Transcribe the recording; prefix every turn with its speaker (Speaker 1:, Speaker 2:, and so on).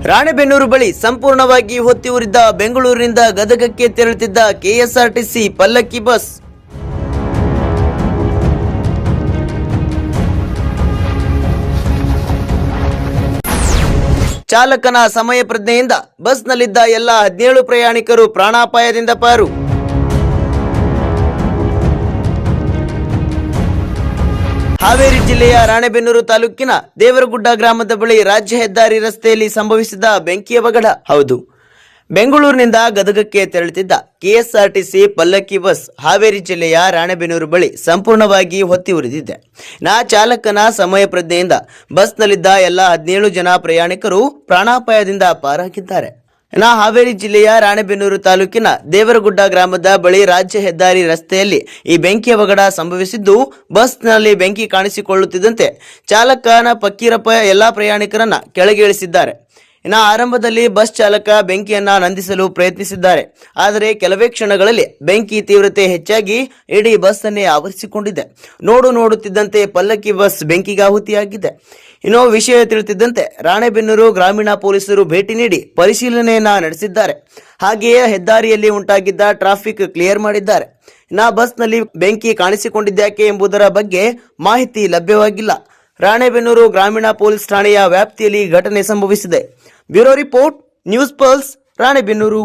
Speaker 1: ರಾಣೆಬೆನ್ನೂರು ಬಳಿ ಸಂಪೂರ್ಣವಾಗಿ ಹೊತ್ತಿ ಉರಿದ ಬೆಂಗಳೂರಿನಿಂದ ಗದಗಕ್ಕೆ ತೆರಳುತ್ತಿದ್ದ ಕೆಎಸ್ಆರ್ಟಿಸಿ ಪಲ್ಲಕ್ಕಿ ಬಸ್. ಚಾಲಕನ ಸಮಯ ಪ್ರಜ್ಞೆಯಿಂದ ಬಸ್ನಲ್ಲಿದ್ದ ಎಲ್ಲ 17 ಪ್ರಯಾಣಿಕರು ಪ್ರಾಣಾಪಾಯದಿಂದ ಪಾರು. ಹಾವೇರಿ ಜಿಲ್ಲೆಯ ರಾಣೆಬೆನ್ನೂರು ತಾಲೂಕಿನ ದೇವರಗುಡ್ಡ ಗ್ರಾಮದ ಬಳಿ ರಾಜ್ಯ ಹೆದ್ದಾರಿ ರಸ್ತೆಯಲ್ಲಿ ಸಂಭವಿಸಿದ ಬೆಂಕಿಯ ಅವಘಡ. ಹೌದು, ಬೆಂಗಳೂರಿನಿಂದ ಗದಗಕ್ಕೆ ತೆರಳುತ್ತಿದ್ದ ಕೆಎಸ್ಆರ್ಟಿಸಿ ಪಲ್ಲಕ್ಕಿ ಬಸ್ ಹಾವೇರಿ ಜಿಲ್ಲೆಯ ರಾಣೆಬೆನ್ನೂರು ಬಳಿ ಸಂಪೂರ್ಣವಾಗಿ ಹೊತ್ತಿ ಉರಿದಿದೆ. ಚಾಲಕನ ಸಮಯ ಪ್ರಜ್ಞೆಯಿಂದ ಬಸ್ನಲ್ಲಿದ್ದ ಎಲ್ಲ 17 ಜನ ಪ್ರಯಾಣಿಕರು ಪ್ರಾಣಾಪಾಯದಿಂದ ಪಾರಾಗಿದ್ದಾರೆ. ಹಾವೇರಿ ಜಿಲ್ಲೆಯ ರಾಣೆಬೆನ್ನೂರು ತಾಲೂಕಿನ ದೇವರಗುಡ್ಡ ಗ್ರಾಮದ ಬಳಿ ರಾಜ್ಯ ಹೆದ್ದಾರಿ ರಸ್ತೆಯಲ್ಲಿ ಈ ಬೆಂಕಿ ಅವಘಡ ಸಂಭವಿಸಿದ್ದು, ಬಸ್ನಲ್ಲಿ ಬೆಂಕಿ ಕಾಣಿಸಿಕೊಳ್ಳುತ್ತಿದ್ದಂತೆ ಚಾಲಕನ ಫಕ್ಕೀರಪ್ಪ ಎಲ್ಲಾ ಪ್ರಯಾಣಿಕರನ್ನ ಕೆಳಗೆ ಇಳಿಸಿದ್ದಾರೆ. ಆರಂಭದಲ್ಲಿ ಬಸ್ ಚಾಲಕ ಬೆಂಕಿಯನ್ನ ನಂದಿಸಲು ಪ್ರಯತ್ನಿಸಿದ್ದಾರೆ. ಆದರೆ ಕೆಲವೇ ಕ್ಷಣಗಳಲ್ಲಿ ಬೆಂಕಿ ತೀವ್ರತೆ ಹೆಚ್ಚಾಗಿ ಇಡೀ ಬಸ್ ಅನ್ನೇ ಆವರಿಸಿಕೊಂಡಿದೆ. ನೋಡುತ್ತಿದ್ದಂತೆ ಪಲ್ಲಕ್ಕಿ ಬಸ್ ಬೆಂಕಿಗಾಹುತಿಯಾಗಿದೆ. ವಿಷಯ ತಿಳಿಯುತ್ತಿದ್ದಂತೆ ರಾಣೆಬೆನ್ನೂರು ಗ್ರಾಮೀಣ ಪೊಲೀಸರು ಭೇಟಿ ನೀಡಿ ಪರಿಶೀಲನೆಯನ್ನ ನಡೆಸಿದ್ದಾರೆ. ಹಾಗೆಯೇ ಹೆದ್ದಾರಿಯಲ್ಲಿ ಉಂಟಾಗಿದ್ದ ಟ್ರಾಫಿಕ್ ಕ್ಲಿಯರ್ ಮಾಡಿದ್ದಾರೆ. ಬಸ್ನಲ್ಲಿ ಬೆಂಕಿ ಕಾಣಿಸಿಕೊಂಡಿದ್ಯಾಕೆ ಎಂಬುದರ ಬಗ್ಗೆ ಮಾಹಿತಿ ಲಭ್ಯವಾಗಿಲ್ಲ. ರಾಣೆಬೆನ್ನೂರು ಗ್ರಾಮೀಣ ಪೊಲೀಸ್ ಠಾಣೆಯ ವ್ಯಾಪ್ತಿಯಲ್ಲಿ ಘಟನೆ ಸಂಭವಿಸಿದೆ. Bureau report, news pulse, Ranebennur.